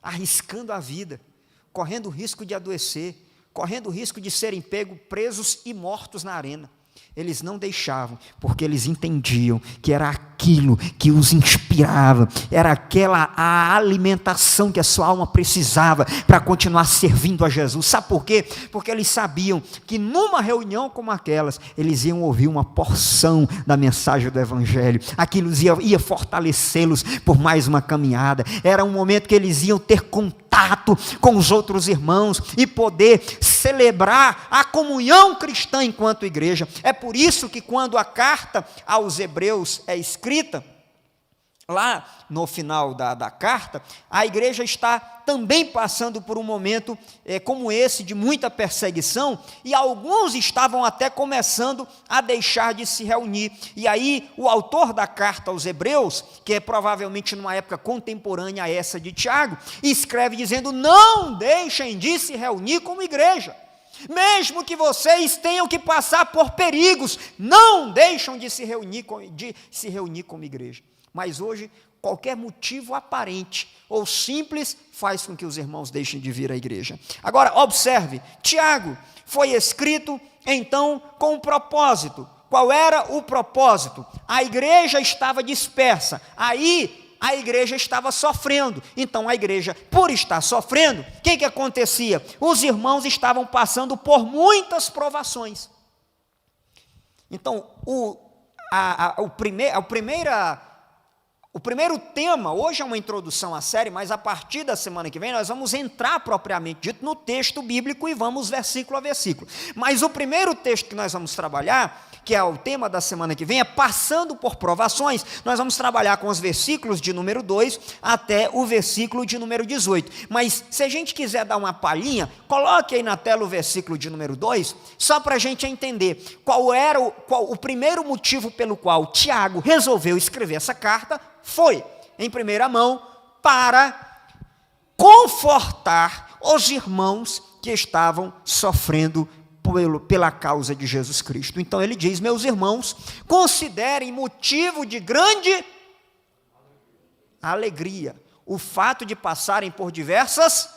arriscando a vida, correndo o risco de adoecer, correndo o risco de serem pegos, presos e mortos na arena, eles não deixavam, porque eles entendiam que era aquilo que os inspirava, era aquela a alimentação que a sua alma precisava para continuar servindo a Jesus. Sabe por quê? Porque eles sabiam que numa reunião como aquelas, eles iam ouvir uma porção da mensagem do Evangelho, aquilo ia fortalecê-los por mais uma caminhada. Era um momento que eles iam ter contato com os outros irmãos e poder celebrar a comunhão cristã enquanto igreja. É por isso que quando a carta aos Hebreus é escrita, lá no final da carta, a igreja está também passando por um momento como esse, de muita perseguição, e alguns estavam até começando a deixar de se reunir. E aí o autor da carta aos Hebreus, que é provavelmente numa época contemporânea a essa de Tiago, escreve dizendo: não deixem de se reunir como igreja. Mesmo que vocês tenham que passar por perigos, não deixam de se reunir como igreja. Mas hoje, qualquer motivo aparente ou simples faz com que os irmãos deixem de vir à igreja. Agora, observe, Tiago foi escrito, então, com um propósito. Qual era o propósito? A igreja estava dispersa, aí a igreja estava sofrendo. Então a igreja, por estar sofrendo, o que acontecia? Os irmãos estavam passando por muitas provações. Então o primeiro tema, hoje é uma introdução à série, mas a partir da semana que vem nós vamos entrar propriamente dito no texto bíblico e vamos versículo a versículo. Mas o primeiro texto que nós vamos trabalhar, que é o tema da semana que vem, é passando por provações. Nós vamos trabalhar com os versículos de número 2 até o versículo de número 18. Mas se a gente quiser dar uma palhinha, coloque aí na tela o versículo de número 2, só para a gente entender qual era o primeiro motivo pelo qual Tiago resolveu escrever essa carta. Foi, em primeira mão, para confortar os irmãos que estavam sofrendo pela causa de Jesus Cristo. Então ele diz: meus irmãos, considerem motivo de grande alegria o fato de passarem por diversas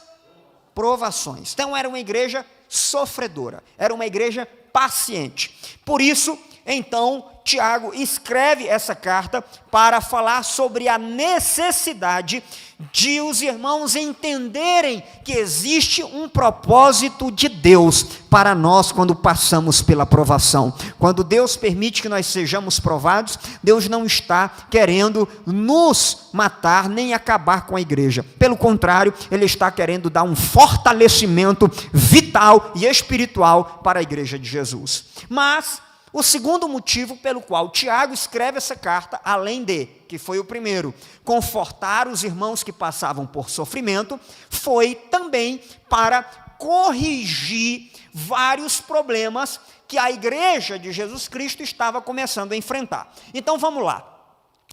provações. Então era uma igreja sofredora, era uma igreja paciente. Por isso, então, Tiago escreve essa carta para falar sobre a necessidade de os irmãos entenderem que existe um propósito de Deus para nós quando passamos pela provação. Quando Deus permite que nós sejamos provados, Deus não está querendo nos matar nem acabar com a igreja. Pelo contrário, Ele está querendo dar um fortalecimento vital e espiritual para a igreja de Jesus. Mas o segundo motivo pelo qual Tiago escreve essa carta, além de, que foi o primeiro, confortar os irmãos que passavam por sofrimento, foi também para corrigir vários problemas que a igreja de Jesus Cristo estava começando a enfrentar. Então vamos lá.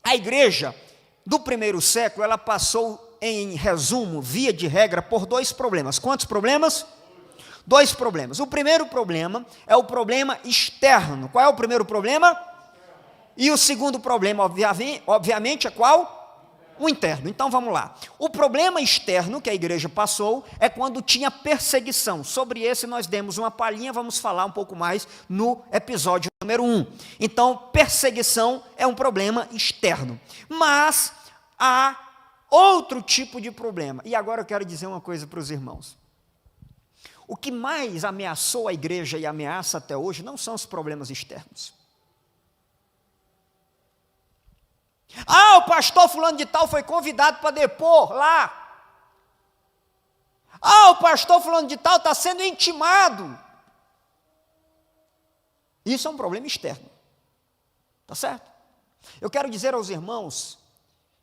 A igreja do primeiro século, ela passou, em resumo, via de regra, por dois problemas. Quantos problemas? Dois problemas. O primeiro problema é o problema externo. Qual é o primeiro problema? E o segundo problema, obviamente, é qual? O interno. Então vamos lá. O problema externo que a igreja passou é quando tinha perseguição. Sobre esse nós demos uma palhinha, vamos falar um pouco mais no episódio número 1. Então, perseguição é um problema externo. Mas há outro tipo de problema. E agora eu quero dizer uma coisa para os irmãos. O que mais ameaçou a igreja e ameaça até hoje não são os problemas externos. Ah, o pastor fulano de tal foi convidado para depor lá. Ah, o pastor fulano de tal está sendo intimado. Isso é um problema externo. Tá certo? Eu quero dizer aos irmãos,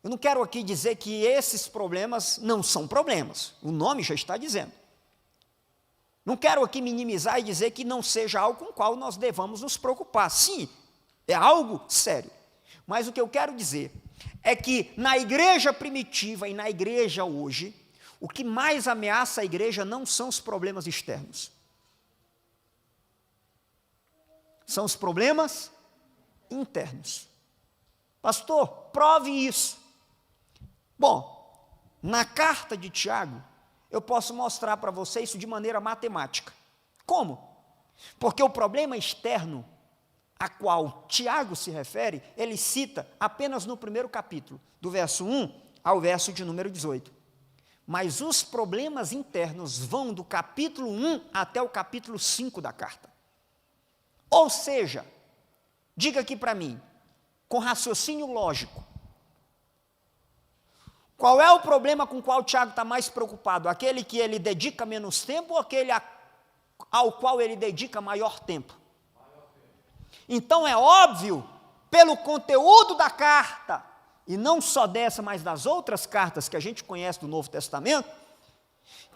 eu não quero aqui dizer que esses problemas não são problemas. O nome já está dizendo. Não quero aqui minimizar e dizer que não seja algo com o qual nós devamos nos preocupar. Sim, é algo sério. Mas o que eu quero dizer é que na igreja primitiva e na igreja hoje, o que mais ameaça a igreja não são os problemas externos. São os problemas internos. Pastor, prove isso. Bom, na carta de Tiago, eu posso mostrar para você isso de maneira matemática. Como? Porque o problema externo a qual Tiago se refere, ele cita apenas no primeiro capítulo, do verso 1 ao verso de número 18. Mas os problemas internos vão do capítulo 1 até o capítulo 5 da carta. Ou seja, diga aqui para mim, com raciocínio lógico, qual é o problema com o qual o Tiago está mais preocupado? Aquele que ele dedica menos tempo ou aquele ao qual ele dedica maior tempo? Então é óbvio, pelo conteúdo da carta, e não só dessa, mas das outras cartas que a gente conhece do Novo Testamento,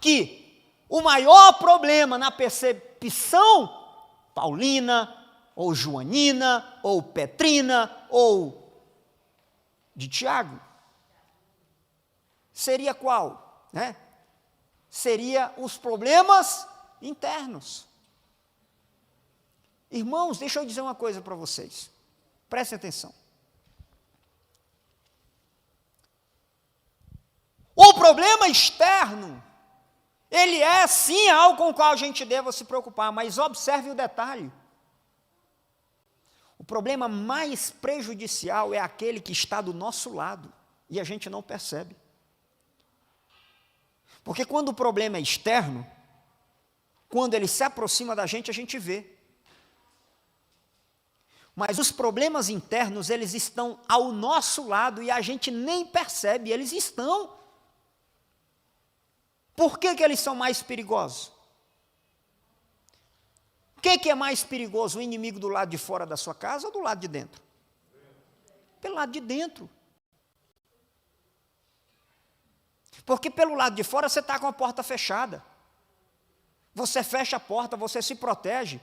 que o maior problema na percepção paulina, ou joanina, ou petrina, ou de Tiago, seria qual? Seria os problemas internos. Irmãos, deixa eu dizer uma coisa para vocês. Prestem atenção. O problema externo, ele é sim algo com o qual a gente deve se preocupar, mas observe o detalhe. O problema mais prejudicial é aquele que está do nosso lado e a gente não percebe. Porque quando o problema é externo, quando ele se aproxima da gente, a gente vê. Mas os problemas internos, eles estão ao nosso lado e a gente nem percebe, eles estão. Por que eles são mais perigosos? O que é mais perigoso, o inimigo do lado de fora da sua casa ou do lado de dentro? Pelo lado de dentro. Porque pelo lado de fora você está com a porta fechada. Você fecha a porta, você se protege.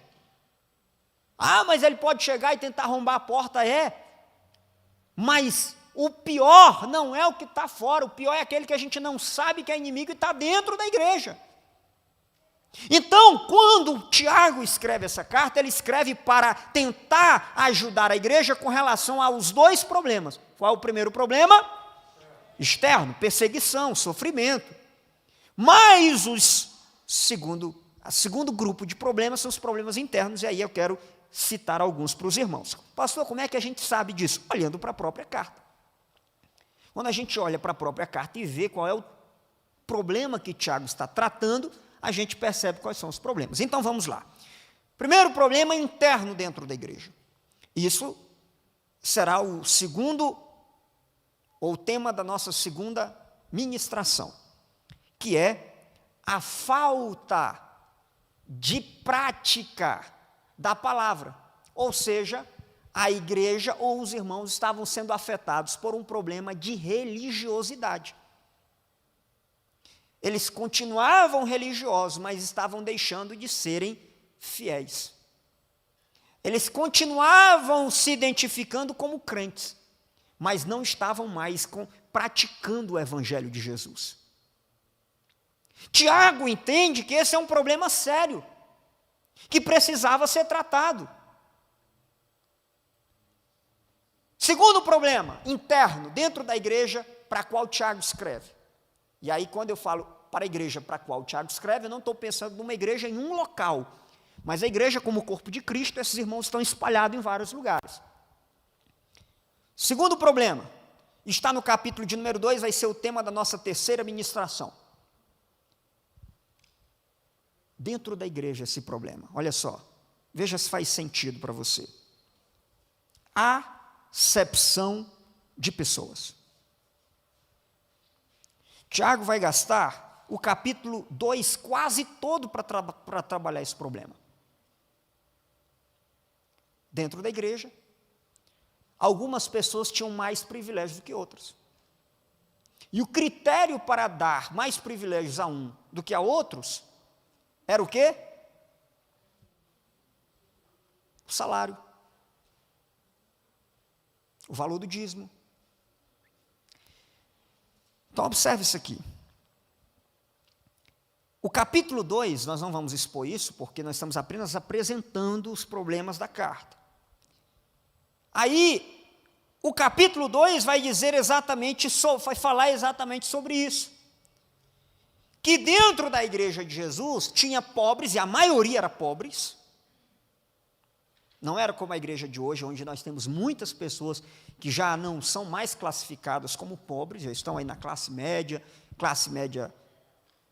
Ah, mas ele pode chegar e tentar arrombar a porta, mas o pior não é o que está fora, o pior é aquele que a gente não sabe que é inimigo e está dentro da igreja. Então, quando Tiago escreve essa carta, ele escreve para tentar ajudar a igreja com relação aos dois problemas. Qual é o primeiro problema? Externo, perseguição, sofrimento. Mas o segundo grupo de problemas são os problemas internos, e aí eu quero citar alguns para os irmãos. Pastor, como é que a gente sabe disso? Olhando para a própria carta. Quando a gente olha para a própria carta e vê qual é o problema que Tiago está tratando, a gente percebe quais são os problemas. Então vamos lá. Primeiro problema interno dentro da igreja. Isso será o segundo, ou o tema da nossa segunda ministração, que é a falta de prática da palavra. Ou seja, a igreja ou os irmãos estavam sendo afetados por um problema de religiosidade. Eles continuavam religiosos, mas estavam deixando de serem fiéis. Eles continuavam se identificando como crentes, mas não estavam mais praticando o evangelho de Jesus. Tiago entende que esse é um problema sério, que precisava ser tratado. Segundo problema interno, dentro da igreja para a qual Tiago escreve. E aí, quando eu falo para a igreja para a qual Tiago escreve, eu não estou pensando numa igreja em um local, mas a igreja como o corpo de Cristo, esses irmãos estão espalhados em vários lugares. Segundo problema, está no capítulo de número 2, vai ser o tema da nossa terceira ministração. Dentro da igreja esse problema, olha só, veja se faz sentido para você. Acepção de pessoas. Tiago vai gastar o capítulo 2 quase todo para trabalhar esse problema. Dentro da igreja, algumas pessoas tinham mais privilégios do que outras. E o critério para dar mais privilégios a um do que a outros era o quê? O salário. O valor do dízimo. Então, observe isso aqui. O capítulo 2, nós não vamos expor isso, porque nós estamos apenas apresentando os problemas da carta. Aí, o capítulo 2 vai falar exatamente sobre isso. Que dentro da igreja de Jesus tinha pobres, e a maioria era pobres. Não era como a igreja de hoje, onde nós temos muitas pessoas que já não são mais classificadas como pobres, já estão aí na classe média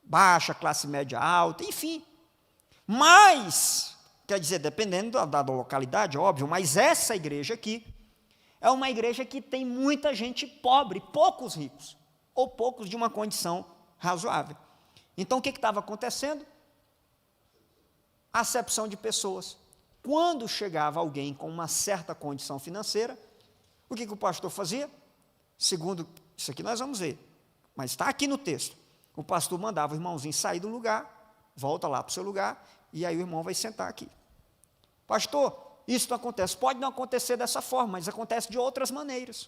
baixa, classe média alta, enfim. Mas, quer dizer, dependendo da localidade, óbvio, mas essa igreja aqui é uma igreja que tem muita gente pobre, poucos ricos, ou poucos de uma condição razoável. Então, o que estava acontecendo? Acepção de pessoas. Quando chegava alguém com uma certa condição financeira, o que o pastor fazia? Segundo, isso aqui nós vamos ver, mas está aqui no texto. O pastor mandava o irmãozinho sair do lugar, volta lá para o seu lugar, e aí o irmão vai sentar aqui. Pastor, isso não acontece. Pode não acontecer dessa forma, mas acontece de outras maneiras.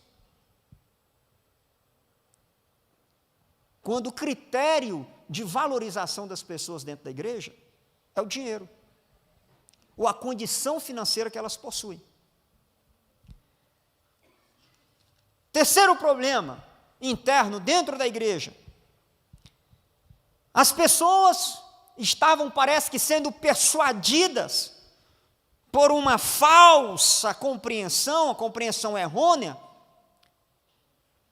Quando o critério de valorização das pessoas dentro da igreja é o dinheiro, ou a condição financeira que elas possuem. Terceiro problema interno dentro da igreja. As pessoas estavam, parece que, sendo persuadidas por uma falsa compreensão, a compreensão errônea,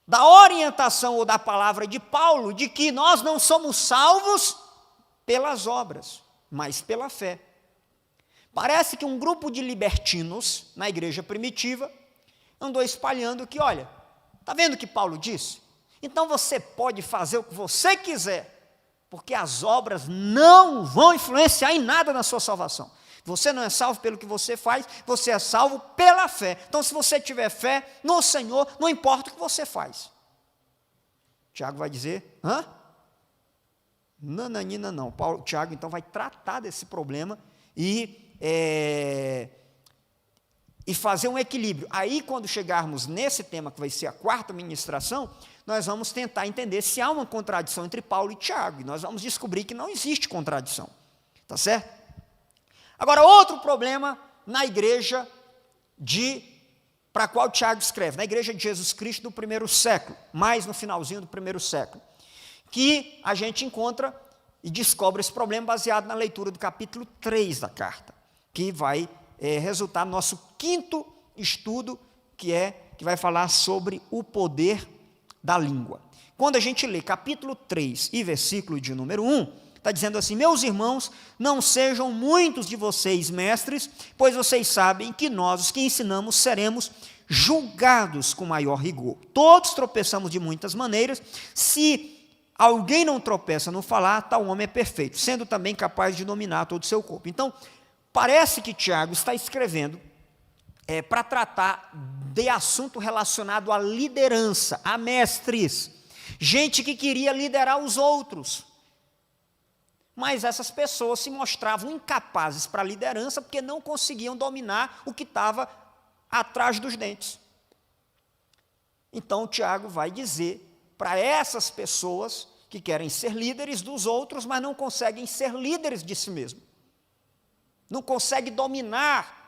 da orientação ou da palavra de Paulo, de que nós não somos salvos pelas obras, mas pela fé. Parece que um grupo de libertinos, na igreja primitiva, andou espalhando que, olha, está vendo o que Paulo disse? Então você pode fazer o que você quiser, porque as obras não vão influenciar em nada na sua salvação. Você não é salvo pelo que você faz, você é salvo pela fé. Então, se você tiver fé no Senhor, não importa o que você faz. Tiago vai dizer, Nananina não. Tiago, então, vai tratar desse problema e fazer um equilíbrio. Aí, quando chegarmos nesse tema, que vai ser a quarta ministração, nós vamos tentar entender se há uma contradição entre Paulo e Tiago, e nós vamos descobrir que não existe contradição. Tá certo? Agora, outro problema na igreja para a qual Tiago escreve, na igreja de Jesus Cristo do primeiro século, mais no finalzinho do primeiro século, que a gente encontra e descobre esse problema baseado na leitura do capítulo 3 da carta, que vai resultar no nosso quinto estudo, que vai falar sobre o poder da língua. Quando a gente lê capítulo 3 e versículo de número 1, está dizendo assim: meus irmãos, não sejam muitos de vocês mestres, pois vocês sabem que nós, os que ensinamos, seremos julgados com maior rigor. Todos tropeçamos de muitas maneiras. Se alguém não tropeça no falar, tal homem é perfeito, sendo também capaz de dominar todo o seu corpo. Então, parece que Tiago está escrevendo para tratar de assunto relacionado à liderança, a mestres, gente que queria liderar os outros. Mas essas pessoas se mostravam incapazes para a liderança porque não conseguiam dominar o que estava atrás dos dentes. Então, Tiago vai dizer para essas pessoas que querem ser líderes dos outros, mas não conseguem ser líderes de si mesmo. Não conseguem dominar,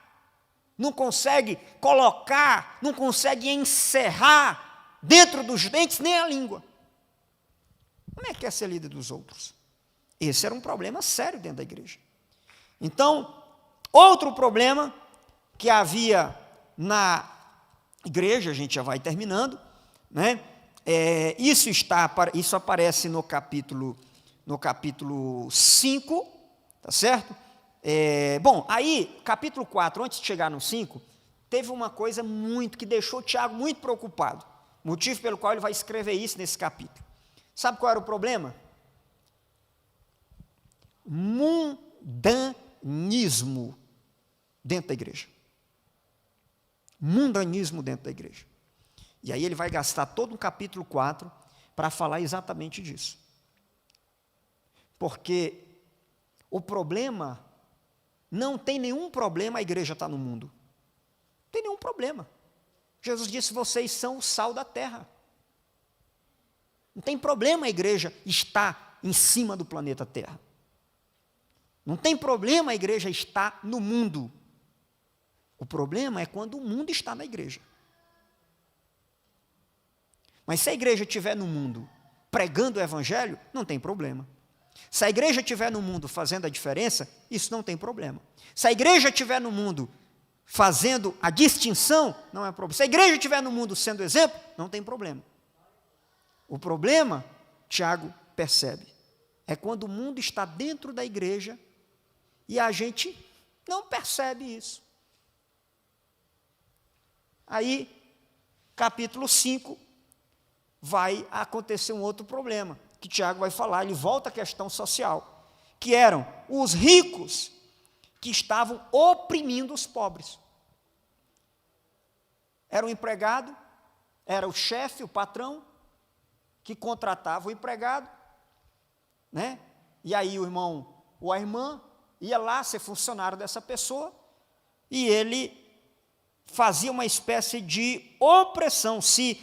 não conseguem colocar, não conseguem encerrar dentro dos dentes nem a língua. Como é que é ser líder dos outros? Esse era um problema sério dentro da igreja. Então, outro problema que havia na igreja, a gente já vai terminando, né? Isso aparece no capítulo 5, tá certo? Aí, capítulo 4, antes de chegar no 5, teve uma coisa que deixou Tiago muito preocupado, motivo pelo qual ele vai escrever isso nesse capítulo. Sabe qual era o problema? Mundanismo dentro da igreja. Mundanismo dentro da igreja. E aí ele vai gastar todo um capítulo 4 para falar exatamente disso. Porque o problema, não tem nenhum problema a igreja estar no mundo. Não tem nenhum problema. Jesus disse: vocês são o sal da terra. Não tem problema a igreja estar em cima do planeta Terra. Não tem problema a igreja estar no mundo. O problema é quando o mundo está na igreja. Mas se a igreja estiver no mundo pregando o evangelho, não tem problema. Se a igreja estiver no mundo fazendo a diferença, isso não tem problema. Se a igreja estiver no mundo fazendo a distinção, não é problema. Se a igreja estiver no mundo sendo exemplo, não tem problema. O problema, Tiago percebe, é quando o mundo está dentro da igreja e a gente não percebe isso. Aí, capítulo 5, vai acontecer um outro problema, que Tiago vai falar, ele volta à questão social, que eram os ricos que estavam oprimindo os pobres. Era o empregado, era o chefe, o patrão, que contratava o empregado, né? E aí o irmão ou a irmã ia lá ser funcionário dessa pessoa, e ele fazia uma espécie de opressão, se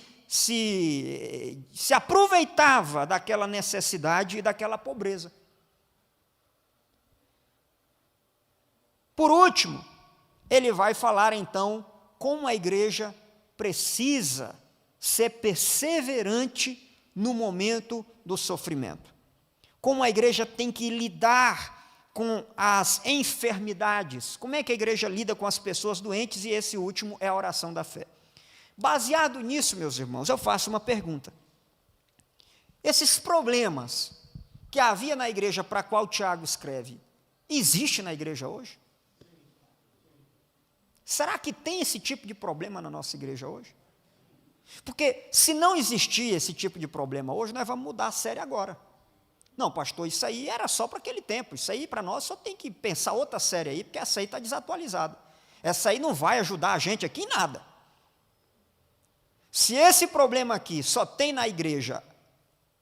aproveitava daquela necessidade e daquela pobreza. Por último, ele vai falar então como a igreja precisa ser perseverante no momento do sofrimento. Como a igreja tem que lidar com as enfermidades. Como é que a igreja lida com as pessoas doentes? E esse último é a oração da fé. Baseado nisso, meus irmãos, eu faço uma pergunta. Esses problemas que havia na igreja para a qual Tiago escreve, existe na igreja hoje? Será que tem esse tipo de problema na nossa igreja hoje? Porque se não existir esse tipo de problema hoje, nós vamos mudar a série agora. Não, pastor, isso aí era só para aquele tempo, isso aí para nós só tem que pensar outra série aí, porque essa aí está desatualizada. Essa aí não vai ajudar a gente aqui em nada. Se esse problema aqui só tem na igreja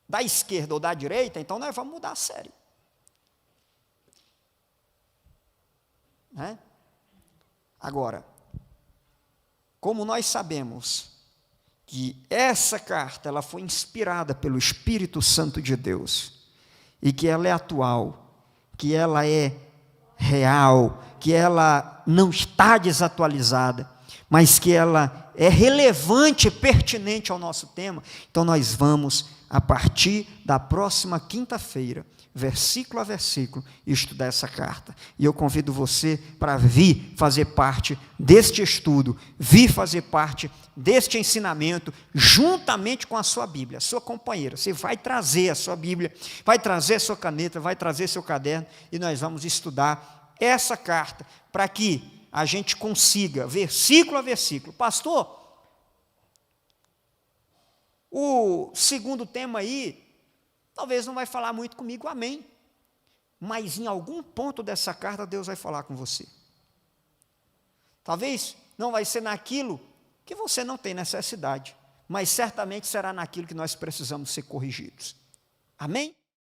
da esquerda ou da direita, então nós vamos mudar a série. Né? Agora, como nós sabemos que essa carta ela foi inspirada pelo Espírito Santo de Deus, e que ela é atual, que ela é real, que ela não está desatualizada, mas que ela é relevante e pertinente ao nosso tema. Então nós vamos, a partir da próxima quinta-feira, versículo a versículo, estudar essa carta. E eu convido você para vir fazer parte deste estudo, vir fazer parte deste ensinamento, juntamente com a sua Bíblia, a sua companheira. Você vai trazer a sua Bíblia, vai trazer a sua caneta, vai trazer seu caderno, e nós vamos estudar essa carta, para que a gente consiga, versículo a versículo. Pastor, o segundo tema aí, talvez não vai falar muito comigo, amém. Mas em algum ponto dessa carta, Deus vai falar com você. Talvez não vai ser naquilo que você não tem necessidade, mas certamente será naquilo que nós precisamos ser corrigidos. Amém?